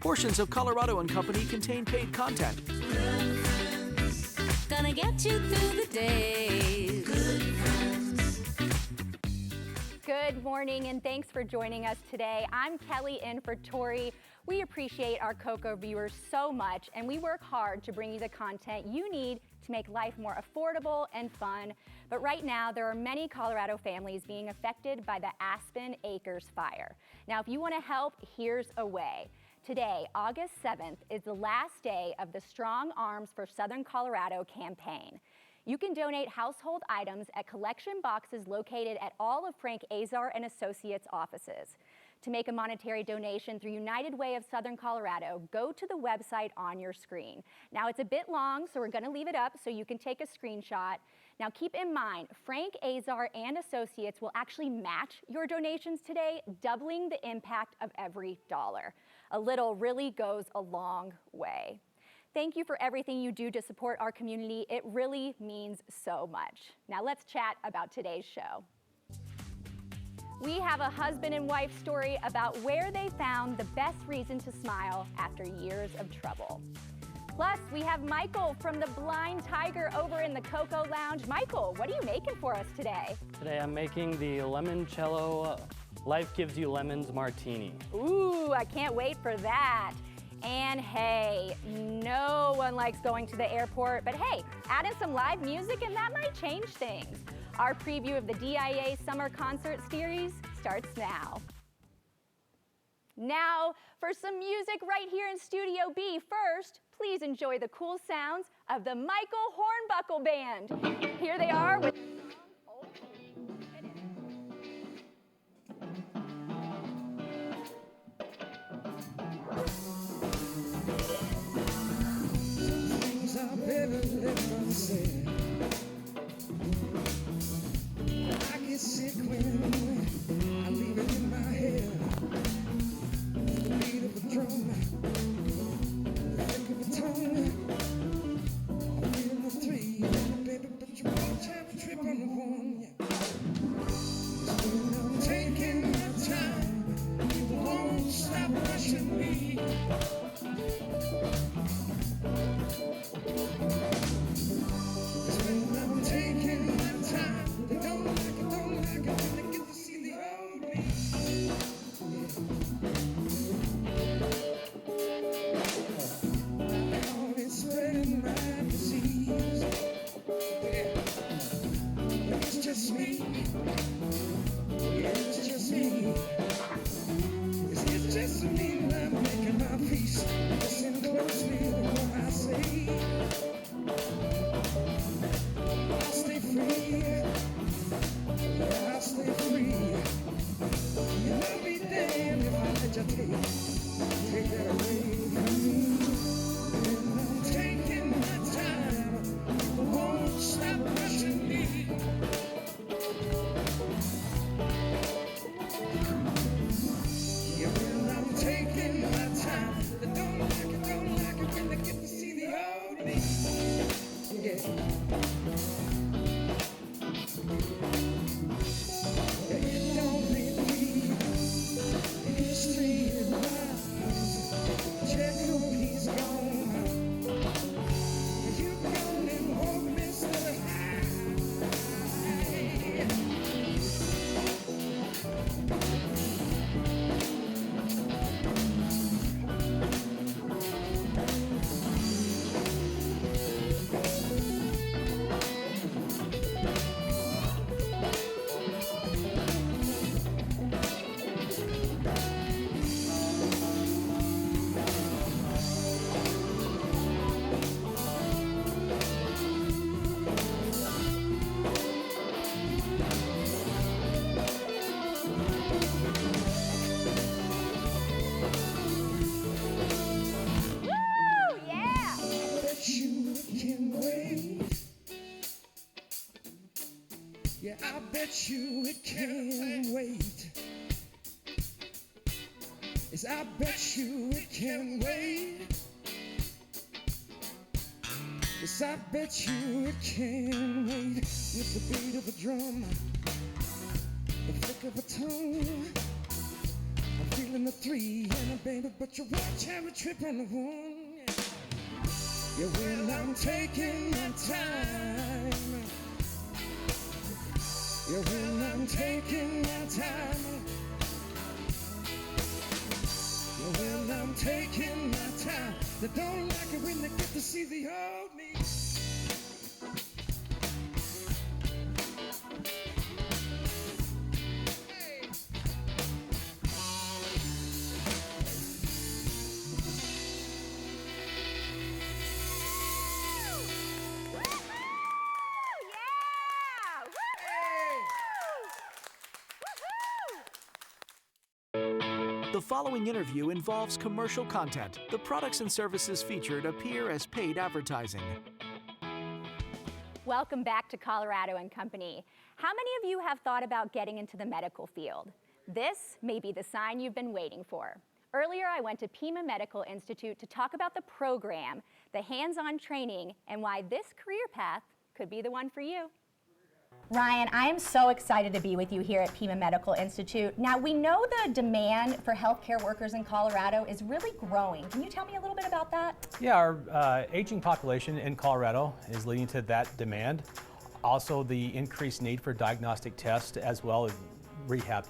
Portions of Colorado and Company contain paid content. Gonna get you through the day. Good morning and thanks for joining us today. I'm Kelly in for Tori. We appreciate our Coco viewers so much and we work hard to bring you the content you need to make life more affordable and fun. But right now there are many Colorado families being affected by the Aspen Acres fire. Now if you want to help, here's a way. Today, August 7th, is the last day of the Strong Arms for Southern Colorado campaign. You can donate household items at collection boxes located at all of Frank Azar and Associates offices. To make a monetary donation through United Way of Southern Colorado, go to the website on your screen. Now it's a bit long, so we're gonna leave it up so you can take a screenshot. Now keep in mind, Frank Azar and Associates will actually match your donations today, doubling the impact of every dollar. A little really goes a long way. Thank you for everything you do to support our community. It really means so much. Now let's chat about today's show. We have a husband and wife story about where they found the best reason to smile after years of trouble. Plus, we have Michael from the Blind Tiger over in the Coco Lounge. Michael, what are you making for us today? Today I'm making the Limoncello Life Gives You Lemons Martini. Ooh, I can't wait for that. And hey, no one likes going to the airport, but hey, add in some live music and that might change things. Our preview of the DIA Summer Concert Series starts now. Now, for some music right here in Studio B. First, please enjoy the cool sounds of the Michael Hornbuckle Band. Here they are with I get sick when I leave it in my head. The beat of a drum, the flick of a tongue. I feel the three, baby, but you won't have a trip on the one. When I'm taking my time, you won't stop rushing me. When I'm taking my time, they don't like it when they get to see the old me. My heart is spreading my disease. Yeah. It's just me. Yeah, it's just me. It's just me when I'm making my peace. Listen closely to what I say. I'll stay free. Yeah, I'll stay free. And I'll be damned if I let you take that away from me. When I'm taking my time, you won't stop rushing me. Yeah, when I'm taking my time, they don't like it when they get to see the old me. Yeah. It don't repeat the history of life. Check who he's gone. You've gone and walked Mr. High. Yeah, I bet you it can't wait. Yes, I bet you it can wait. Yes, I bet you it can wait. With the beat of a drum, the flick of a tongue, I'm feeling and the 3 and a baby, but you watch have a trip on the 1. Yeah, when I'm taking my time. Yeah, when I'm taking my time. Yeah, when I'm taking my time. They don't like it when they get to see the old me. The following interview involves commercial content. The products and services featured appear as paid advertising. Welcome back to Colorado and Company. How many of you have thought about getting into the medical field? This may be the sign you've been waiting for. Earlier, I went to Pima Medical Institute to talk about the program, the hands-on training, and why this career path could be the one for you. Ryan, I am so excited to be with you here at Pima Medical Institute. Now, we know the demand for healthcare workers in Colorado is really growing. Can you tell me a little bit about that? Yeah, our aging population in Colorado is leading to that demand. Also, the increased need for diagnostic tests as well as rehab.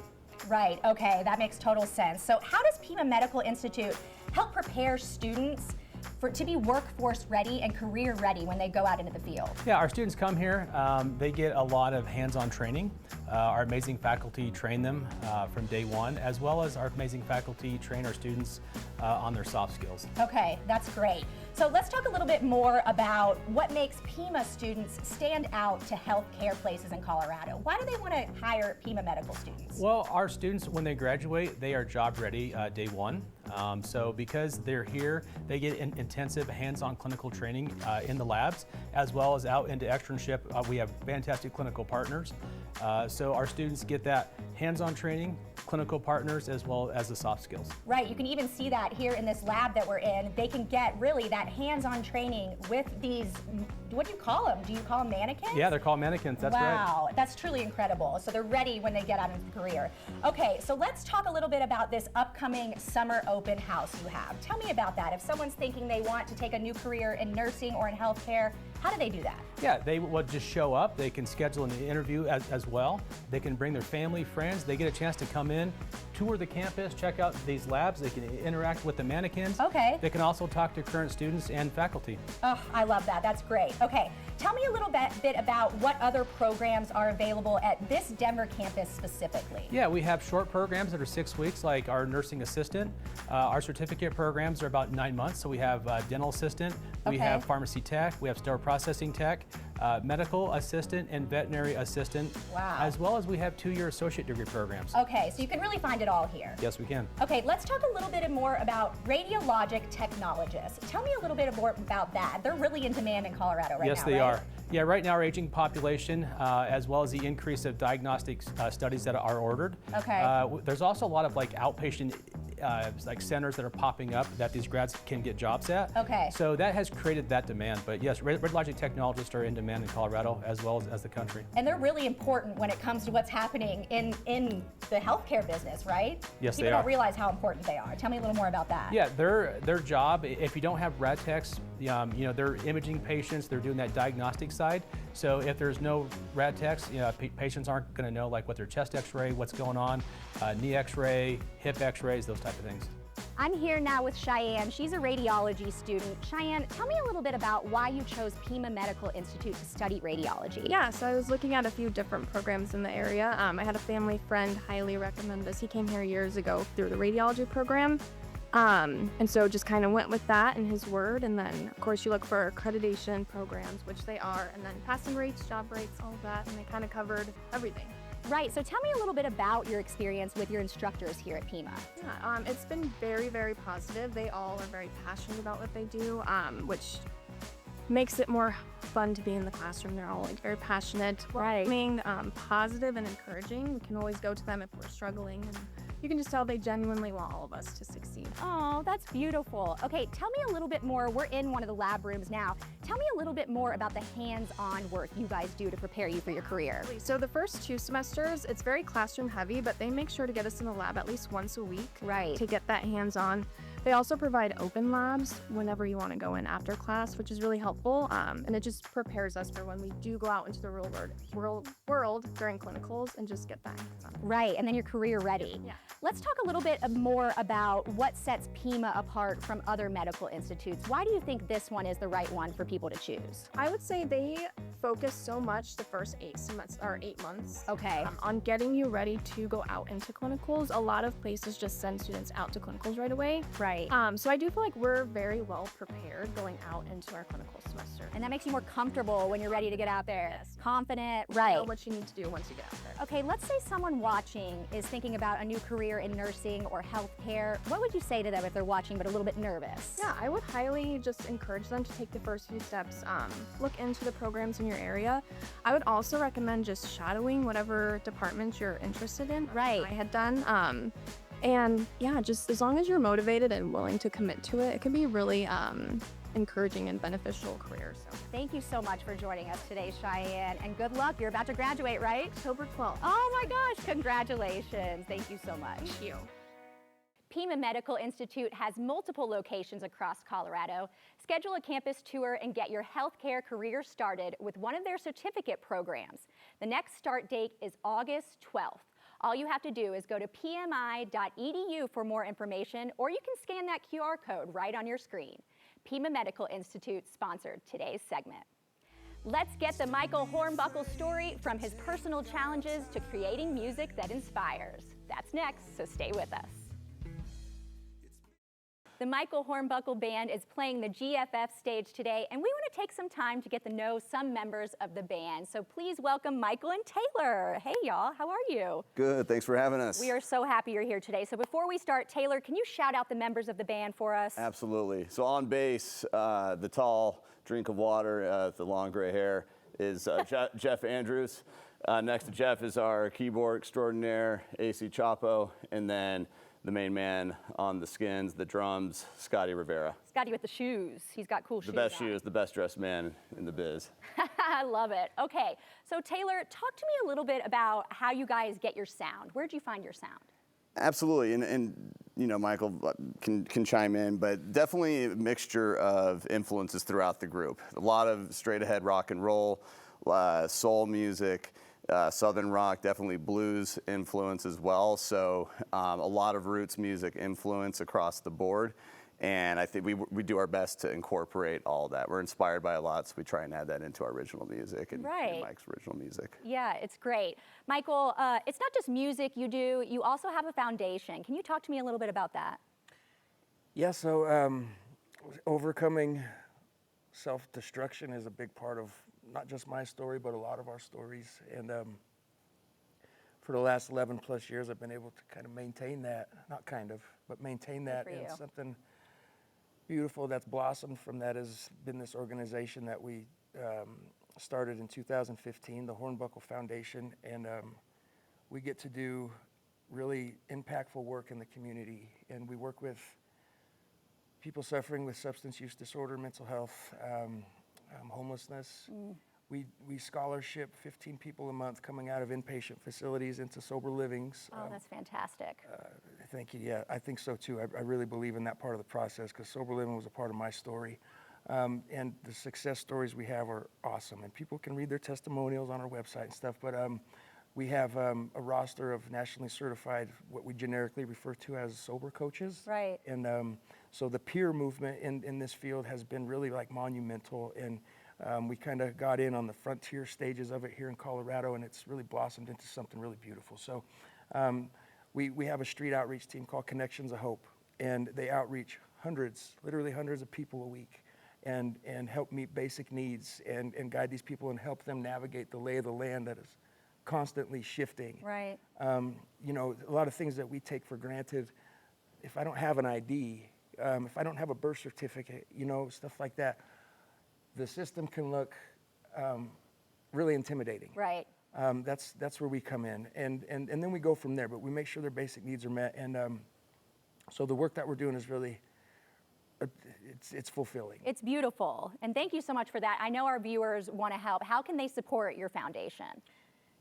Right, okay, that makes total sense. So how does Pima Medical Institute help prepare students to be workforce ready and career ready when they go out into the field? Yeah, our students come here, they get a lot of hands-on training. Our amazing faculty train them from day one, as well as our amazing faculty train our students on their soft skills. Okay, that's great. So let's talk a little bit more about what makes Pima students stand out to healthcare places in Colorado. Why do they want to hire Pima medical students? Well, our students, when they graduate, they are job ready day one. So because they're here, they get intensive hands-on clinical training in the labs, as well as out into externship. We have fantastic clinical partners. So our students get that hands-on training, clinical partners, as well as the soft skills. Right, you can even see that here in this lab that we're in. They can get really that hands-on training with these, what do you call them? Do you call them mannequins? Yeah, they're called mannequins, that's right. Wow, that's truly incredible. So they're ready when they get out into the career. Okay, so let's talk a little bit about this upcoming summer open house you have. Tell me about that. If someone's thinking they want to take a new career in nursing or in healthcare, how do they do that? Yeah, they will just show up. They can schedule an interview as well. They can bring their family, friends. They get a chance to come in, tour the campus, check out these labs. They can interact with the mannequins. Okay. They can also talk to current students and faculty. Oh, I love that. That's great. Okay, tell me a little bit about what other programs are available at this Denver campus specifically. Yeah, we have short programs that are 6 weeks, like our nursing assistant. Our certificate programs are about 9 months. So we have dental assistant, we have pharmacy tech, we have sterile processing tech, medical assistant, and veterinary assistant. Wow. As well as we have 2-year associate degree programs. Okay, so you can really find it all here. Yes, we can. Okay, let's talk a little bit more about radiologic technologists. Tell me a little bit more about that. They're really in demand in Colorado right now, Yes, they are. Yeah, right now our aging population, as well as the increase of diagnostic studies that are ordered. Okay. There's also a lot of like outpatient like centers that are popping up that these grads can get jobs at. Okay. So that has created that demand. But yes, radiologic technologists are in demand in Colorado as well as the country. And they're really important when it comes to what's happening in the healthcare business, right? Yes, People they are. don't realize how important they are. Tell me a little more about that. Yeah, their job, if you don't have rad techs, you know, they're imaging patients, they're doing that diagnostic side. So if there's no rad techs, you know, patients aren't going to know like what their chest x-ray, what's going on, knee x-ray, hip x-rays, those type of things. I'm here now with Cheyenne. She's a radiology student. Cheyenne, tell me a little bit about why you chose Pima Medical Institute to study radiology. Yeah, so I was looking at a few different programs in the area. I had a family friend highly recommend this. He came here years ago through the radiology program. And so just kind of went with that and his word. And then, of course, you look for accreditation programs, which they are, and then passing rates, job rates, all of that. And they kind of covered everything. Right, so tell me a little bit about your experience with your instructors here at Pima. Yeah, it's been very, very positive. They all are very passionate about what they do, which makes it more fun to be in the classroom. They're all like very passionate, welcoming, positive and encouraging. We can always go to them if we're struggling, and you can just tell they genuinely want all of us to succeed. Oh, that's beautiful. Okay, tell me a little bit more. We're in one of the lab rooms now. Tell me a little bit more about the hands-on work you guys do to prepare you for your career. So the first 2 semesters, it's very classroom heavy, but they make sure to get us in the lab at least once a week to get that hands-on. They also provide open labs whenever you want to go in after class, which is really helpful, and it just prepares us for when we do go out into the real world during clinicals and just get that hands-on. Right, and then you're career ready. Yeah. Let's talk a little bit more about what sets Pima apart from other medical institutes. Why do you think this one is the right one for people to choose? I would say they focus so much the first 8 months Okay. on getting you ready to go out into clinicals. A lot of places just send students out to clinicals right away. Right. So I do feel like we're very well prepared going out into our clinical semester. And that makes you more comfortable when you're ready to get out there. Yes. Confident, You right. know what you need to do once you get out there. Okay, let's say someone watching is thinking about a new career in nursing or healthcare. What would you say to them if they're watching but a little bit nervous? Yeah, I would highly just encourage them to take the first few steps, look into the programs in your area. I would also recommend just shadowing whatever department you're interested in. Right. I had done. And yeah, just as long as you're motivated and willing to commit to it, it can be really encouraging and beneficial career. So Thank you so much for joining us today, Cheyenne, and good luck. You're about to graduate, right? October 12th. Oh my gosh, congratulations. Thank you so much. Thank you. Pima Medical Institute has multiple locations across Colorado. Schedule a campus tour and get your healthcare career started with one of their certificate programs. The next start date is August 12th. All you have to do is go to pmi.edu for more information, or you can scan that QR code right on your screen. Pima Medical Institute sponsored today's segment. Let's get the Michael Hornbuckle story from his personal challenges to creating music that inspires. That's next, so stay with us. The Michael Hornbuckle Band is playing the GFF stage today, and we want to take some time to get to know some members of the band. So please welcome Michael and Taylor. Hey y'all, how are you? Good, thanks for having us. We are so happy you're here today. So before we start, Taylor, can you shout out the members of the band for us? Absolutely. So on bass, the tall drink of water, the long gray hair, is Jeff Andrews. Next to Jeff is our keyboard extraordinaire, AC Chapo, and then the main man on the skins, the drums, Scotty Rivera. Scotty with the shoes. He's got cool shoes. The best on. shoes, the best dressed man in the biz. I love it. Okay, so Taylor, talk to me a little bit about how you guys get your sound. Where'd you find your sound? Absolutely, and you know, Michael can chime in, but definitely a mixture of influences throughout the group. A lot of straight ahead rock and roll, soul music, Southern rock, definitely blues influence as well. So a lot of roots music influence across the board. And I think we do our best to incorporate all that. We're inspired by a lot, so we try and add that into our original music and Mike's original music. Yeah, it's great. Michael, it's not just music you do, you also have a foundation. Can you talk to me a little bit about that? Yeah, so overcoming self-destruction is a big part of not just my story, but a lot of our stories. And for the last 11 plus years, I've been able to kind of maintain that, maintain that. And something beautiful that's blossomed from that has been this organization that we started in 2015, the Hornbuckle Foundation. And we get to do really impactful work in the community. And we work with people suffering with substance use disorder, mental health, homelessness. We scholarship 15 people a month coming out of inpatient facilities into sober livings. Oh, that's fantastic. Thank you. Yeah, I think so too. I really believe in that part of the process because sober living was a part of my story. And the success stories we have are awesome. And people can read their testimonials on our website and stuff. But we have a roster of nationally certified, what we generically refer to as sober coaches. Right. And so the peer movement in this field has been really like monumental. And we kind of got in on the frontier stages of it here in Colorado, and it's really blossomed into something really beautiful. So we have a street outreach team called Connections of Hope, and they outreach literally hundreds of people a week and help meet basic needs and guide these people and help them navigate the lay of the land that is constantly shifting. Right. You know, a lot of things that we take for granted, if I don't have an ID, if I don't have a birth certificate, you know, stuff like that, the system can look really intimidating. Right. That's where we come in, and then we go from there. But we make sure their basic needs are met, and so the work that we're doing is really it's fulfilling. It's beautiful, and thank you so much for that. I know our viewers want to help. How can they support your foundation?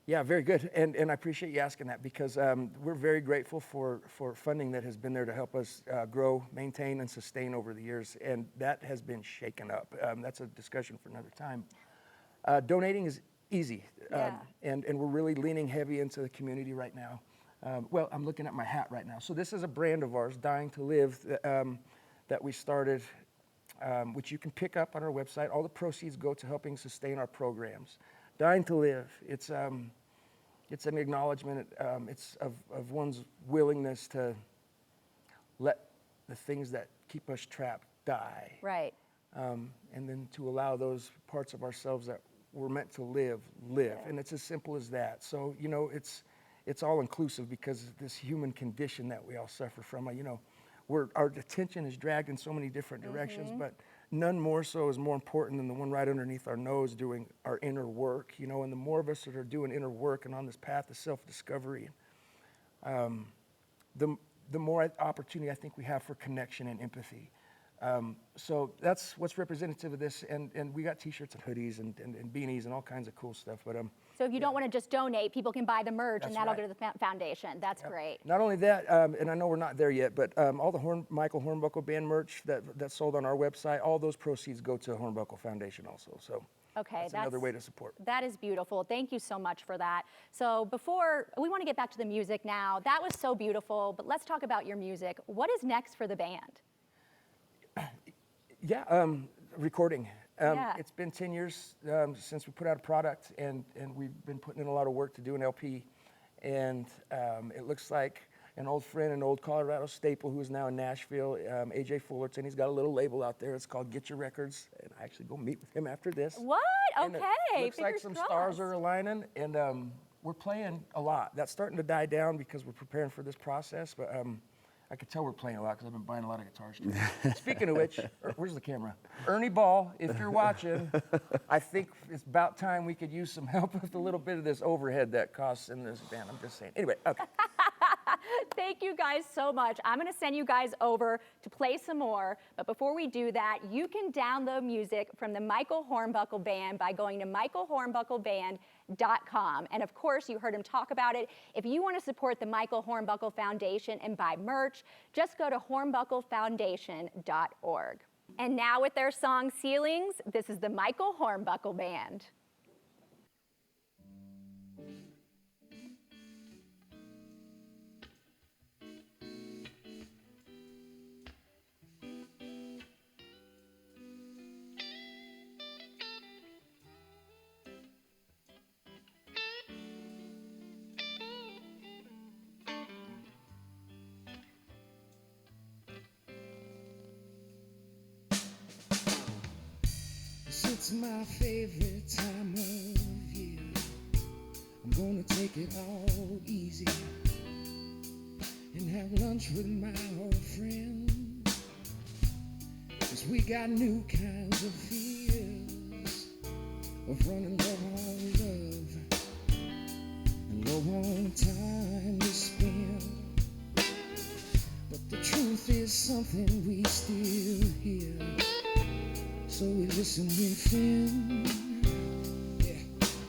Yeah, very good, and I appreciate you asking that because we're very grateful for funding that has been there to help us grow, maintain, and sustain over the years, and that has been shaken up. That's a discussion for another time. Donating is easy, and we're really leaning heavy into the community right now. Well, I'm looking at my hat right now. So this is a brand of ours, Dying to Live, that we started, which you can pick up on our website. All the proceeds go to helping sustain our programs. Dying to Live, it's an acknowledgement it's of one's willingness to let the things that keep us trapped die. Right. And then to allow those parts of ourselves that we're meant to live. And it's as simple as that. So, you know, it's all inclusive because this human condition that we all suffer from, you know, our attention is dragged in so many different directions, but none more so is more important than the one right underneath our nose doing our inner work, you know, and the more of us that are doing inner work and on this path of self-discovery, the more opportunity I think we have for connection and empathy. So that's what's representative of this, and we got t-shirts and hoodies and beanies and all kinds of cool stuff. But so if you don't want to just donate, people can buy the merch and that'll right. go to the foundation. That's great. Not only that, and I know we're not there yet, but all the Michael Hornbuckle Band merch that's sold on our website, all those proceeds go to Hornbuckle Foundation also. So that's another way to support. That is beautiful. Thank you so much for that. So before, we want to get back to the music now. That was so beautiful, but let's talk about your music. What is next for the band? Yeah, recording. It's been 10 years since we put out a product, and we've been putting in a lot of work to do an LP. And it looks like an old friend, an old Colorado staple who is now in Nashville, AJ Fullerton, he's got a little label out there. It's called Get Your Records, and I actually go meet with him after this. What? And okay. it looks like some stars are aligning, and we're playing a lot. That's starting to die down because we're preparing for this process, but I could tell we're playing a lot because I've been buying a lot of guitars too. Speaking of which, where's the camera? Ernie Ball, if you're watching, I think it's about time we could use some help with a little bit of this overhead that costs in this band. I'm just saying. Anyway, okay. Thank you guys so much. I'm going to send you guys over to play some more. But before we do that, you can download music from the Michael Hornbuckle Band by going to michaelhornbuckleband.com. And of course, you heard him talk about it. If you want to support the Michael Hornbuckle Foundation and buy merch, just go to hornbucklefoundation.org. And now with their song Ceilings, this is the Michael Hornbuckle Band. It's my favorite time of year. I'm gonna take it all easy and have lunch with my old friends, 'cause we got new kinds of fears of running low on love and low on time to spend. But the truth is something we still hear, so we listen within, yeah,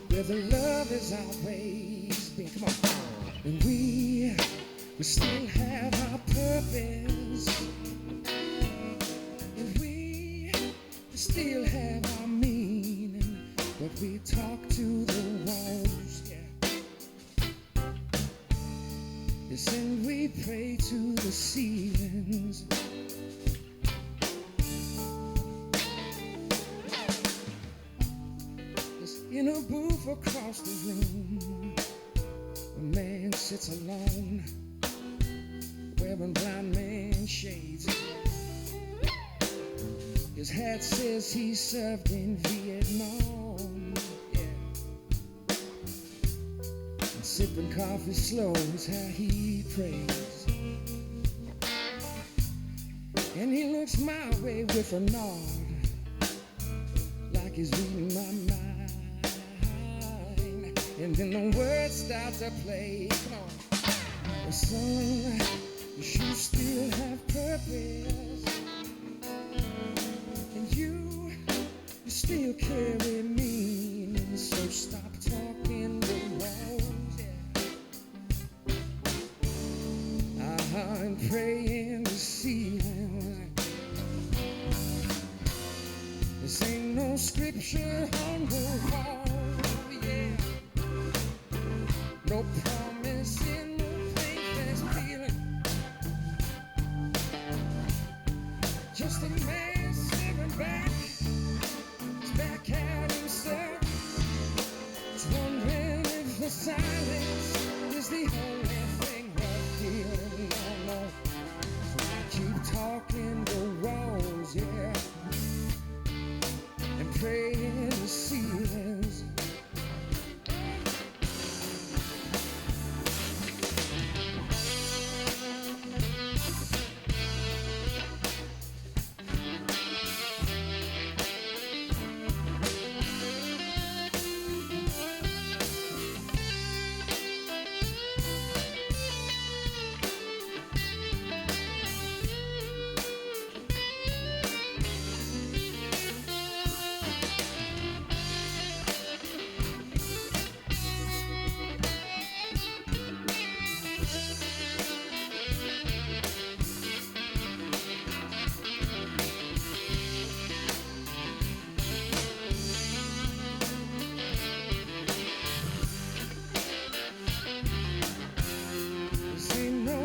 where the love has always been. Come on. And we still have our purpose, and we still have our meaning, but we talk to the walls, yeah. Yes, and we pray to the ceilings. In a booth across the room, a man sits alone, wearing blind man shades. His hat says he served in Vietnam, yeah. And sipping coffee slow is how he prays. And he looks my way with a nod, like he's reading my mind. And then the words start to play. Come on. The son, you should still have purpose. Just a man staring back, he's back at himself. He's wondering if the silence is the only thing worth feeling. No, so I keep talking to walls, yeah, and praying to ceilings.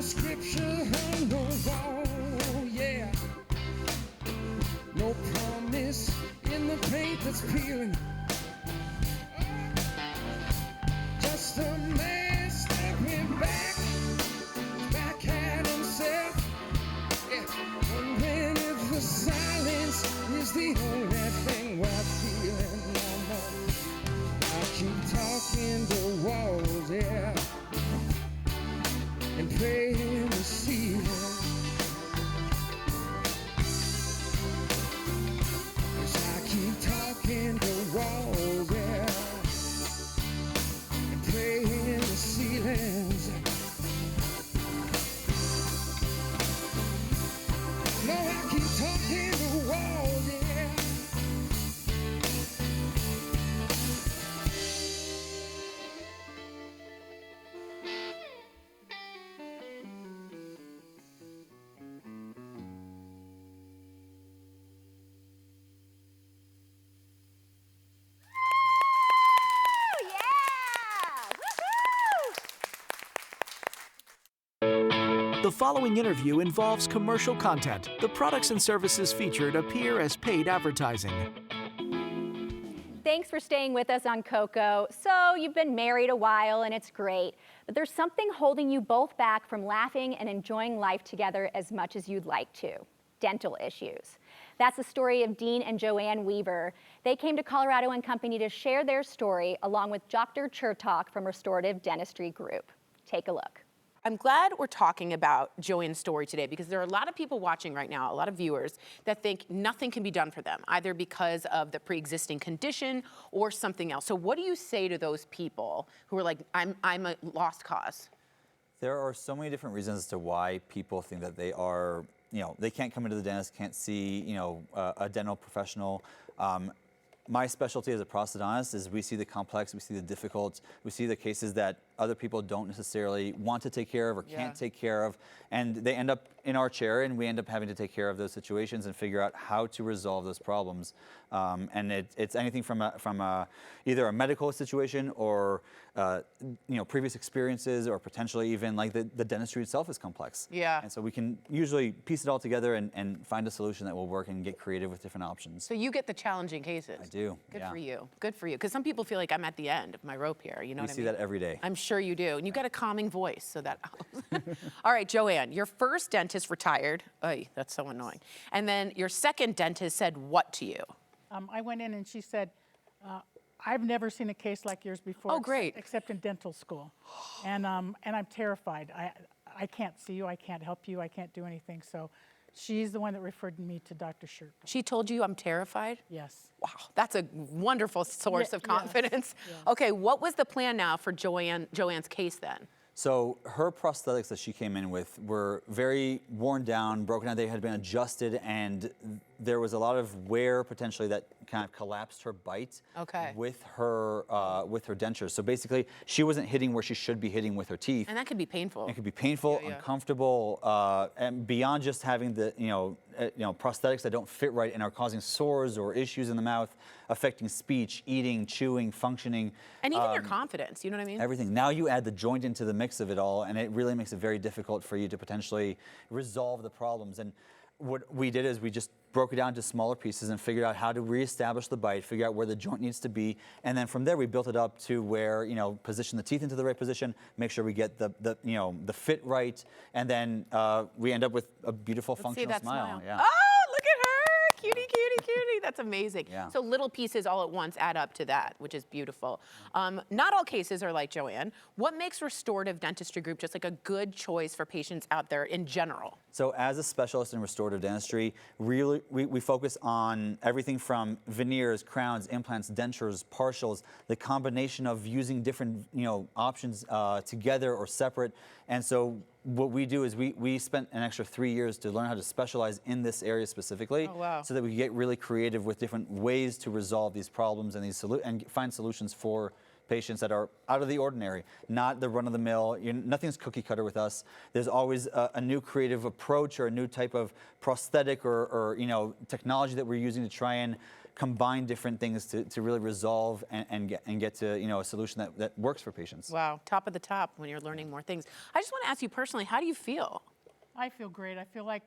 Scripture on the wall, yeah. No promise in the paint that's peeling. Just a man stepping back, back at himself. Yeah. Wondering if the silence is the only thing worth feeling. No, I keep talking to walls, yeah, and praying to see him. Yes, I keep talking to walls, yeah, and praying to ceilings. No, I keep talking to walls, yeah. The following interview involves commercial content. The products and services featured appear as paid advertising. Thanks for staying with us on Coco. So you've been married a while and it's great, but there's something holding you both back from laughing and enjoying life together as much as you'd like to: dental issues. That's the story of Dean and Joanne Weaver. They came to Colorado and Company to share their story along with Dr. Chertok from Restorative Dentistry Group. Take a look. I'm glad we're talking about Joanne's story today because there are a lot of people watching right now, a lot of viewers, that think nothing can be done for them, either because of the pre-existing condition or something else. So what do you say to those people who are like, I'm a lost cause? There are so many different reasons as to why people think that they are, they can't come into the dentist, can't see, a dental professional. My specialty as a prosthodontist is we see the complex, we see the difficult, we see the cases that other people don't necessarily want to take care of or can't take care of, and they end up in our chair and we end up having to take care of those situations and figure out how to resolve those problems. And it's anything from either a medical situation or previous experiences, or potentially even like the dentistry itself is complex. Yeah. And so we can usually piece it all together and find a solution that will work and get creative with different options. So you get the challenging cases. I do. Good for you. Good for you. Because some people feel like I'm at the end of my rope here. You know what I mean? We see that every day. I'm sure you do. And you've got a calming voice, so that helps. All right, Joanne, your first dentist retired. Oy, that's so annoying. And then your second dentist said what to you? I went in and she said, I've never seen a case like yours before. Oh, great. Except in dental school. And I'm terrified. I can't see you, I can't help you, I can't do anything. So she's the one that referred me to Dr. Chertok. She told you I'm terrified? Yes. Wow, that's a wonderful source of confidence. Yes. Okay, what was the plan now for Joanne's case then? So her prosthetics that she came in with were very worn down, broken down. They had been adjusted, and there was a lot of wear potentially that kind of collapsed her bite with her dentures. So basically, she wasn't hitting where she should be hitting with her teeth. And that could be painful. It could be painful, uncomfortable, and beyond just having the prosthetics that don't fit right and are causing sores or issues in the mouth, affecting speech, eating, chewing, functioning. And even your confidence, you know what I mean? Everything. Now you add the joint into the mix of it all, and it really makes it very difficult for you to potentially resolve the problems. And what we did is we just broke it down into smaller pieces and figured out how to reestablish the bite, figure out where the joint needs to be, and then from there we built it up to where, you know, position the teeth into the right position, make sure we get the you know, the fit right, and then we end up with a beautiful functional smile. Yeah. Oh, look at her! Cutie, cutie, cutie. That's amazing. Yeah. So little pieces all at once add up to that, which is beautiful. Not all cases are like Joanne. What makes restorative dentistry group just like a good choice for patients out there in general? So as a specialist in restorative dentistry, really we focus on everything from veneers, crowns, implants, dentures, partials, the combination of using different, you know, options together or separate. And so what we do is we spent an extra 3 years to learn how to specialize in this area specifically, so that we can get really creative with different ways to resolve these problems and and find solutions for patients that are out of the ordinary, not the run-of-the-mill. Nothing's cookie cutter with us. There's always a new creative approach or a new type of prosthetic or you know, technology that we're using to try and combine different things to really resolve and get to, you know, a solution that works for patients. Wow, top of the top when you're learning more things. I just want to ask you personally, how do you feel? I feel great. I feel like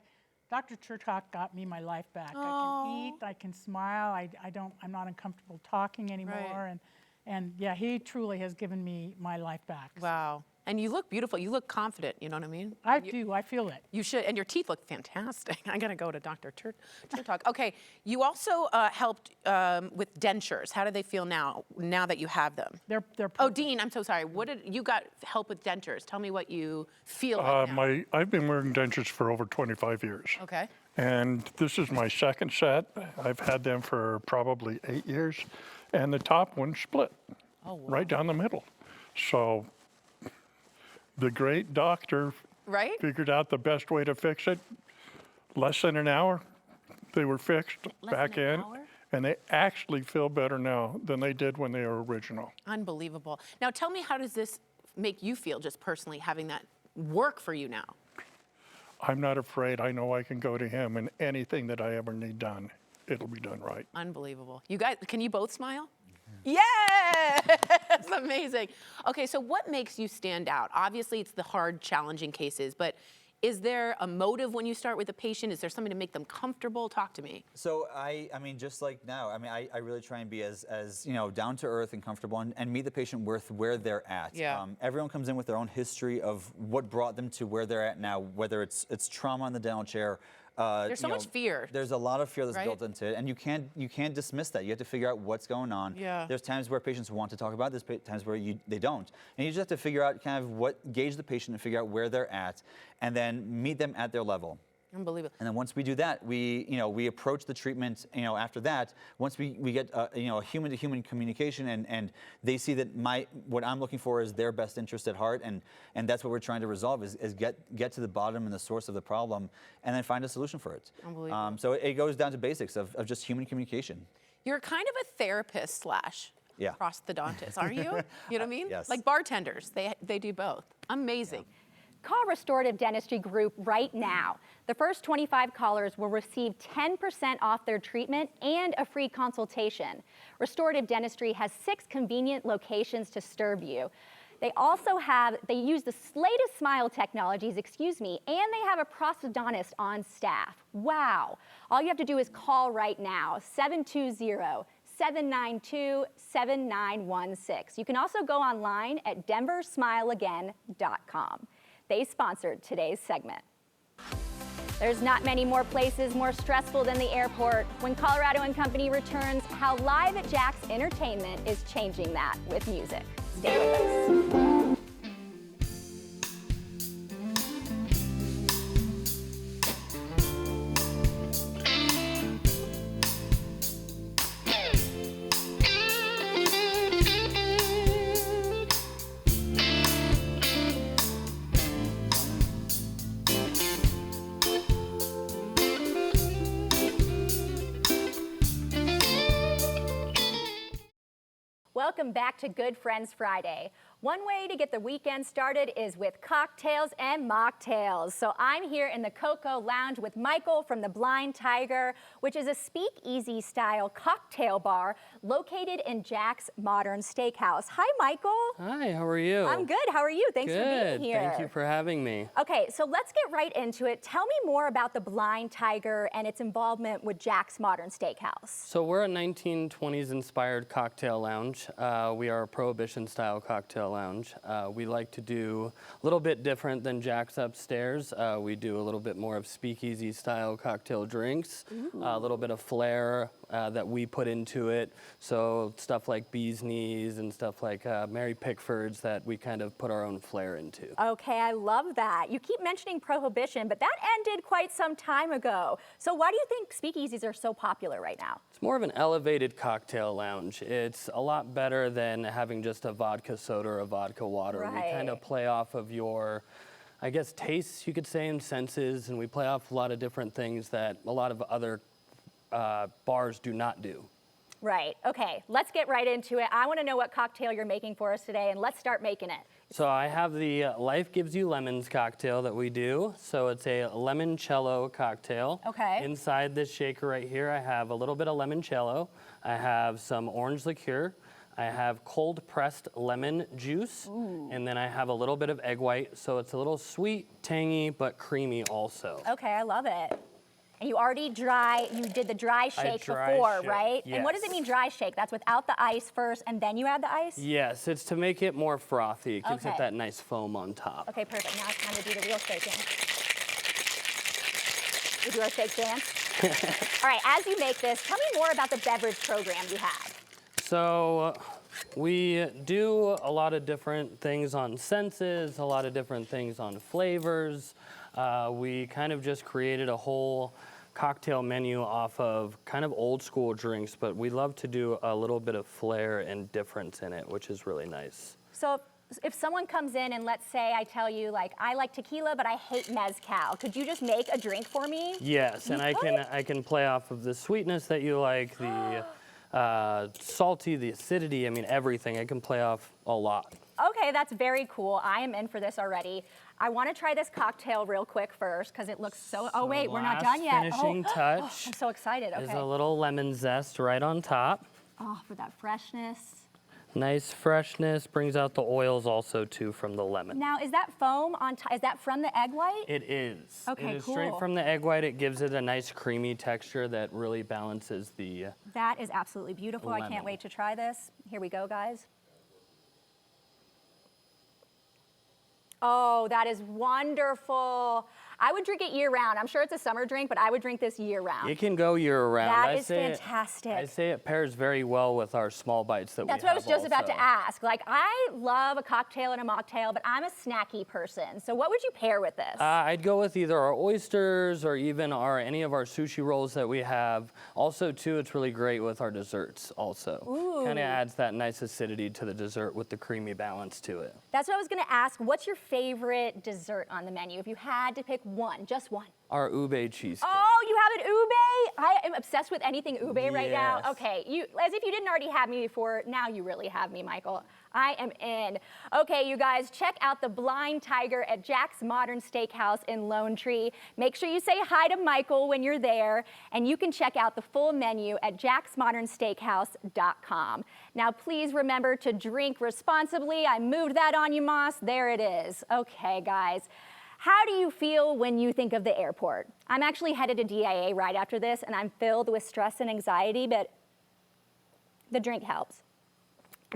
Dr. Churchak got me my life back. I can eat, I can smile, I'm not uncomfortable talking anymore. And yeah, he truly has given me my life back. Wow. And you look beautiful. You look confident, you know what I mean? I do, I feel it. You should, and your teeth look fantastic. I gotta go to Dr. Churchak. Okay, you also helped with dentures. How do they feel now that you have them? They're Oh, Dean, I'm so sorry. What did you got help with dentures? Tell me what you feel like now. I've been wearing dentures for over 25 years. Okay. And this is my second set. I've had them for probably 8 years. And the top one split right down the middle. So the great doctor figured out the best way to fix it. Less than an hour, they were fixed back in. And they actually feel better now than they did when they were original. Unbelievable. Now tell me, how does this make you feel just personally, having that work for you now? I'm not afraid. I know I can go to him, and anything that I ever need done, it'll be done right. Unbelievable. You guys, can you both smile? Yes, amazing. Okay, so what makes you stand out? Obviously, it's the hard, challenging cases, but is there a motive when you start with a patient? Is there something to make them comfortable? Talk to me. So I mean, just like now, I mean, I really try and be as you know, down to earth and comfortable and meet the patient where they're at. Yeah. Everyone comes in with their own history of what brought them to where they're at now, whether it's trauma in the dental chair. There's so much fear. There's a lot of fear that's built into it, and you can't dismiss that. You have to figure out what's going on. Yeah. There's times where patients want to talk about it, there's times where they don't. And you just have to figure out kind of gauge the patient and figure out where they're at, and then meet them at their level. Unbelievable. And then once we do that, we approach the treatment, after that, once we get, a human-to-human communication and they see that what I'm looking for is their best interest at heart, and that's what we're trying to resolve is get to the bottom and the source of the problem and then find a solution for it. Unbelievable. So it goes down to basics of just human communication. You're kind of a therapist slash prosthodontist, aren't you? You know what I mean? Yes. Like bartenders, they do both. Amazing. Call Restorative Dentistry Group right now. The first 25 callers will receive 10% off their treatment and a free consultation. Restorative Dentistry has 6 convenient locations to serve you. They use the latest smile technologies, and they have a prosthodontist on staff. Wow. All you have to do is call right now, 720-792-7916. You can also go online at denversmileagain.com. They sponsored today's segment. There's not many more places more stressful than the airport. When Colorado & Company returns, how Live at Jack's Entertainment is changing that with music. Stay with us. Welcome back to Good Friends Friday. One way to get the weekend started is with cocktails and mocktails. So I'm here in the Coco Lounge with Michael from the Blind Tiger, which is a speakeasy style cocktail bar located in Jack's Modern Steakhouse. Hi, Michael. Hi, how are you? I'm good. How are you? Thanks for being Good. here. Thank you for having me. Okay, so let's get right into it. Tell me more about the Blind Tiger and its involvement with Jack's Modern Steakhouse. So we're a 1920s inspired cocktail lounge. We are a prohibition style cocktail lounge. We like to do a little bit different than Jack's upstairs. We do a little bit more of speakeasy style cocktail drinks, a little bit of flair that we put into it. So stuff like bee's knees and stuff like Mary Pickford's that we kind of put our own flair into. Okay, I love that. You keep mentioning prohibition, but that ended quite some time ago. So why do you think speakeasies are so popular right now? It's more of an elevated cocktail lounge. It's a lot better than having just a vodka soda or a vodka water. Right. We kind of play off of your, I guess, tastes, you could say, and senses, and we play off a lot of different things that a lot of other bars do not do. Right, okay, let's get right into it. I want to know what cocktail you're making for us today, and let's start making it. So I have the Life Gives You Lemons cocktail that we do. So it's a limoncello cocktail. Okay. Inside this shaker right here, I have a little bit of limoncello. I have some orange liqueur. I have cold pressed lemon juice. And then I have a little bit of egg white. So it's a little sweet, tangy, but creamy also. Okay, I love it. And you already you did the dry shake before, right? Yes. And what does it mean dry shake? That's without the ice first and then you add the ice? Yes, it's to make it more frothy. It gives Okay. it that nice foam on top. Okay, perfect. Now it's time to do the real shaking. We do our shake dance. All right, as you make this, tell me more about the beverage program you have. So we do a lot of different things on senses, a lot of different things on flavors. We kind of just created a whole cocktail menu off of kind of old school drinks, but we love to do a little bit of flair and difference in it, which is really nice. So if someone comes in and let's say I tell you like I like tequila but I hate mezcal, could you just make a drink for me? Yes, and I can play off of the sweetness that you like, the salty, the acidity, I mean everything. I can play off a lot. Okay, that's very cool. I am in for this already. I want to try this cocktail real quick first because it looks so. Oh wait, we're not done yet. Finishing touch. I'm so excited. Okay. Is a little lemon zest right on top. Oh, for that freshness. Nice freshness, brings out the oils also too from the lemon. Now, is that foam on top? Is that from the egg white? It is. Okay, It is cool. straight from the egg white. It gives it a nice creamy texture that really balances the That is absolutely beautiful. I can't lemon. wait to try this. Here we go, guys. Oh, that is wonderful. I would drink it year round. I'm sure it's a summer drink, but I would drink this year round. It can go year round. That is fantastic. I say it pairs very well with our small bites that That's we what I have was just about to also. ask. Like, I love a cocktail and a mocktail, but I'm a snacky person. So what would you pair with this? I'd go with either our oysters or even any of our sushi rolls that we have. Also, too, it's really great with our desserts also. Kind of adds that nice acidity to the dessert with the creamy balance to it. That's what I was gonna ask. What's your favorite dessert on the menu? If you had to pick one, just one. Our ube cheesecake. Oh, you have an ube? I am obsessed with anything ube right now. Yes. Okay, as if you didn't already have me before, now you really have me, Michael. I am in. Okay, you guys, check out the Blind Tiger at Jack's Modern Steakhouse in Lone Tree. Make sure you say hi to Michael when you're there, and you can check out the full menu at jacksmodernsteakhouse.com. Now, please remember to drink responsibly. I moved that on you, Moss. There it is. Okay, guys. How do you feel when you think of the airport? I'm actually headed to DIA right after this, and I'm filled with stress and anxiety, but the drink helps.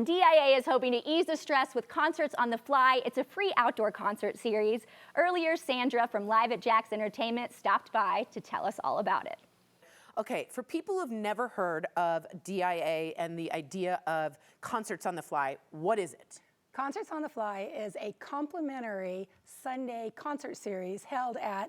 DIA is hoping to ease the stress with Concerts on the Fly. It's a free outdoor concert series. Earlier, Sandra from Live at Jack's Entertainment stopped by to tell us all about it. Okay, for people who've never heard of DIA and the idea of Concerts on the Fly, what is it? Concerts on the Fly is a complimentary Sunday concert series held at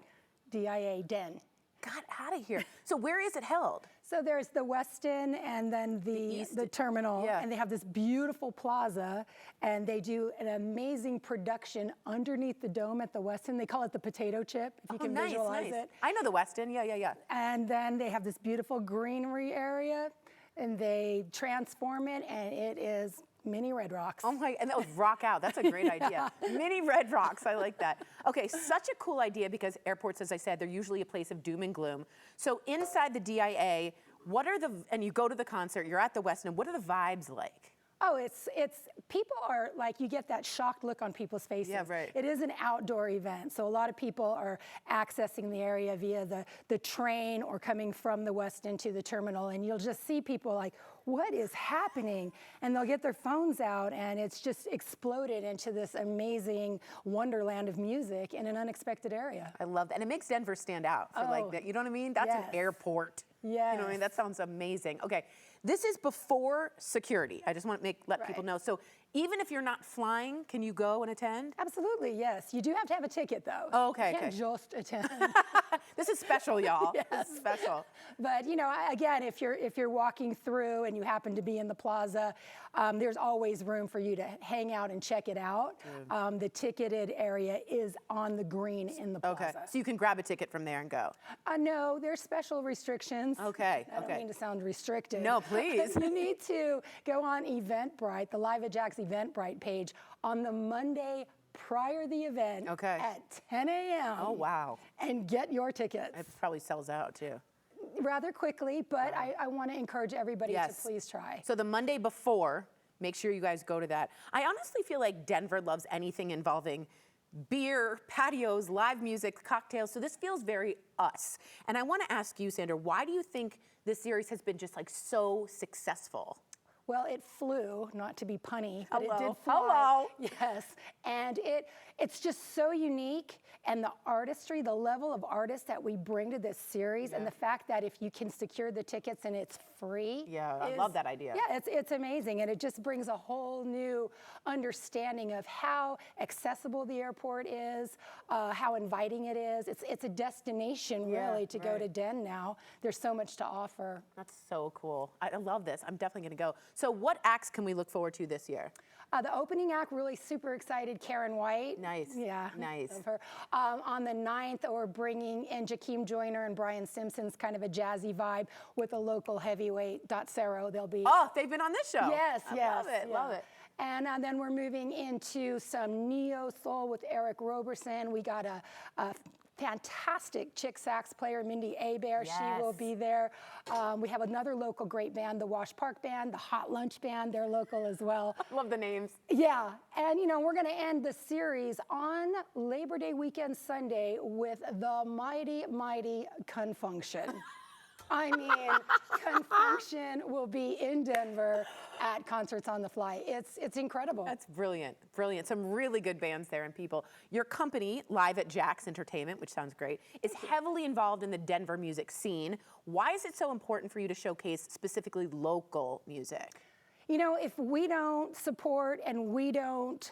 DIA Den. Got out of here. So where is it held? So there's the Westin and then the terminal, and they have this beautiful plaza, and they do an amazing production underneath the dome at the Westin. They call it the potato chip, if you can visualize it. I know the Westin, yeah. And then they have this beautiful greenery area, and they transform it, and it is Mini Red Rocks. Oh my, and that was rock out. That's a great idea. Mini Red Rocks, I like that. Okay, such a cool idea because airports, as I said, they're usually a place of doom and gloom. So inside the DIA, and you go to the concert, you're at the West End, what are the vibes like? Oh, it's people are like, you get that shocked look on people's faces. Yeah, right. It is an outdoor event, so a lot of people are accessing the area via the train or coming from the West End to the terminal, and you'll just see people like, what is happening? And they'll get their phones out, and it's just exploded into this amazing wonderland of music in an unexpected area. I love that, and it makes Denver stand out for like that. You know what I mean? That's an airport. Yeah. You know what I mean? That sounds amazing. Okay, this is before security. I just want to let people know. So even if you're not flying, can you go and attend? Absolutely, yes. You do have to have a ticket, though. Oh, okay, You can't just attend. This is special, y'all. Yes. This is special. But you know, again, if you're walking through and you happen to be in the plaza, there's always room for you to hang out and check it out. The ticketed area is on the green in the plaza. Okay, so you can grab a ticket from there and go. No, there's special restrictions. Okay, I don't mean to sound restricted. No, please. You need to go on Eventbrite, the Live at Jack's Eventbrite page, on the Monday prior the event at 10 a.m. Oh, wow. And get your tickets. It probably sells out, too. Rather quickly, but I want to encourage everybody to please try. So the Monday before, make sure you guys go to that. I honestly feel like Denver loves anything involving beer, patios, live music, cocktails. So this feels very us. And I want to ask you, Sandra, why do you think this series has been just like so successful? Well, it flew, not to be punny, but it Hello. did fly. Hello. Yes, and it's just so unique, and the artistry, the level of artists that we bring to this series, and the fact that if you can secure the tickets and it's free. Yeah, I love that idea. Yeah, it's amazing, and it just brings a whole new understanding of how accessible the airport is, how inviting it is. It's a destination, really, to go to Den now. There's so much to offer. That's so cool. I love this. I'm definitely going to go. So what acts can we look forward to this year? The opening act, really super excited, Karen White. Nice. Yeah. Nice. Love her. On the 9th, we're bringing in Jakeem Joyner and Brian Simpson's kind of a jazzy vibe with a local heavyweight, Dot Cero. They'll be. Oh, they've been on this show. Yes, yes. Love it, love it. And then we're moving into some neo soul with Eric Roberson. We got a fantastic chick sax player, Mindy Abear. Yes. She will be there. We have another local great band, the Wash Park Band, the Hot Lunch Band. They're local as well. Love the names. Yeah, and you know, we're going to end the series on Labor Day weekend Sunday with the mighty, mighty Confunction. I mean, Confunction will be in Denver at Concerts on the Fly. It's incredible. That's brilliant, brilliant. Some really good bands there and people. Your company, Live at Jack's Entertainment, which sounds great, is heavily involved in the Denver music scene. Why is it so important for you to showcase specifically local music? You know, if we don't support and we don't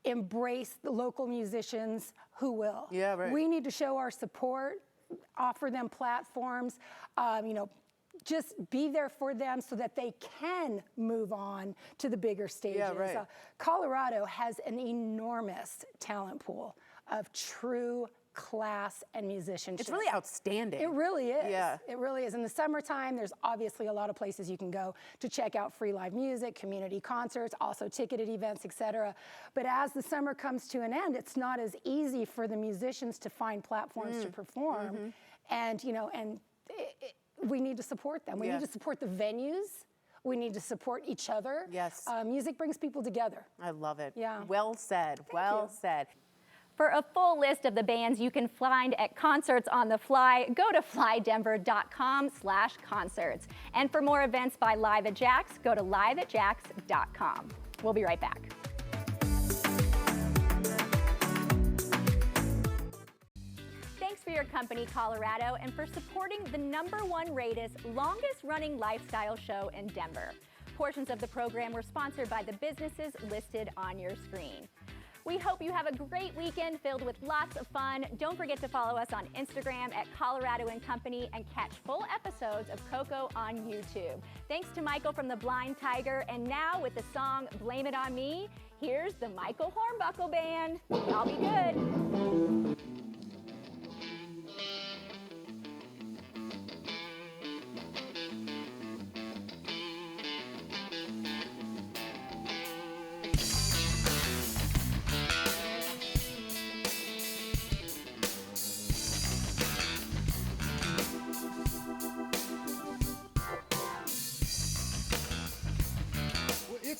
embrace the local musicians, who will? Yeah, right. We need to show our support, offer them platforms, you know, just be there for them so that they can move on to the bigger stages. Yeah, right. Colorado has an enormous talent pool of true class and musicianship. It's really outstanding. It really is. Yeah. It really is. In the summertime, there's obviously a lot of places you can go to check out free live music, community concerts, also ticketed events, etc. But as the summer comes to an end, it's not as easy for the musicians to find platforms to perform. And, you know, we need to support them. We need to support the venues. We need to support each other. Yes. Music brings people together. I love it. Yeah. Well said. Well said. For a full list of the bands you can find at Concerts on the Fly, go to flydenver.com/concerts. And for more events by Live at Jack's, go to liveatjacks.com. We'll be right back. Thanks for your company, Colorado, and for supporting the #1 rated, longest-running lifestyle show in Denver. Portions of the program were sponsored by the businesses listed on your screen. We hope you have a great weekend filled with lots of fun. Don't forget to follow us on Instagram at Colorado & Company and catch full episodes of Coco on YouTube. Thanks to Michael from the Blind Tiger. And now with the song Blame It On Me, here's the Michael Hornbuckle Band. Y'all be good.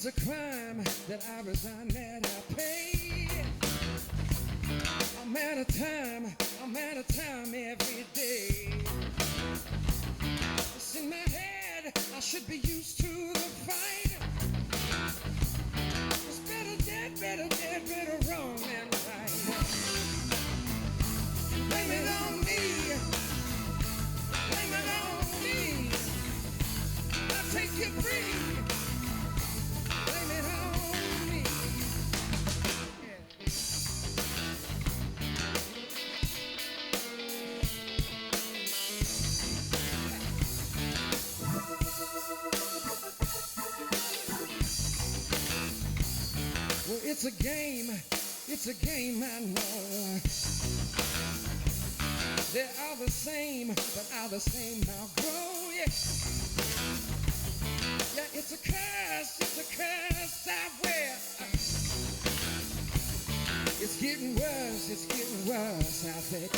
it's a crime that I resign that I pay. I'm out of time every day. It's in my head, I should be used to the fight. It's better dead, better wrong than right. Blame it on me, blame it on me. I'll take you free. Blame it on me. Well, it's a game, I know. They are the same, but are the same now grow, yeah. Yeah, it's a curse I wear. It's getting worse out there.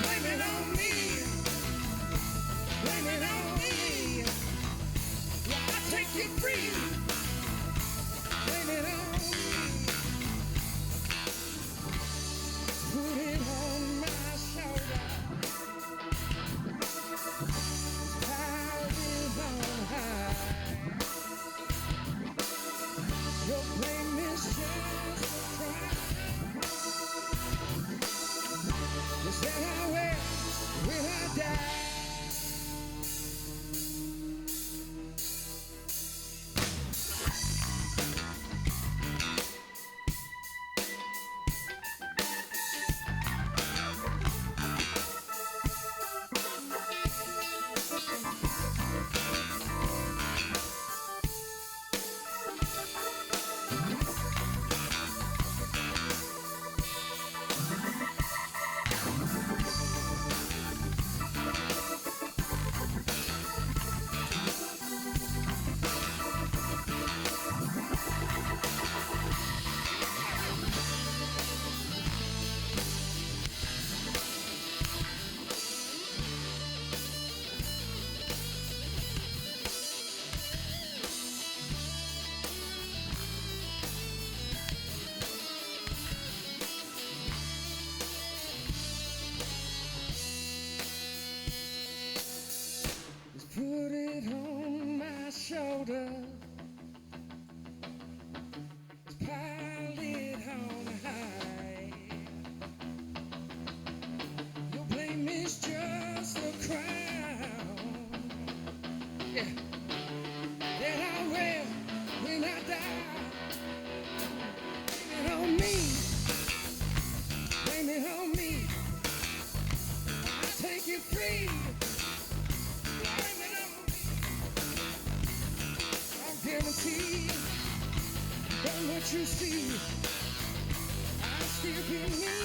Blame it on me, blame it on me. Yeah, I'll take you free. Blame it on me. Put it on my shoulder. Pile it on high. Your blame is just a crime. You said I will when I die. Put it on my shoulder. Pile it on high. Your blame is just a crown. Yeah. That I wear when I die. Blame it on me. Blame it on me. I'll take you free. Guarantee, from what you see, I still be me.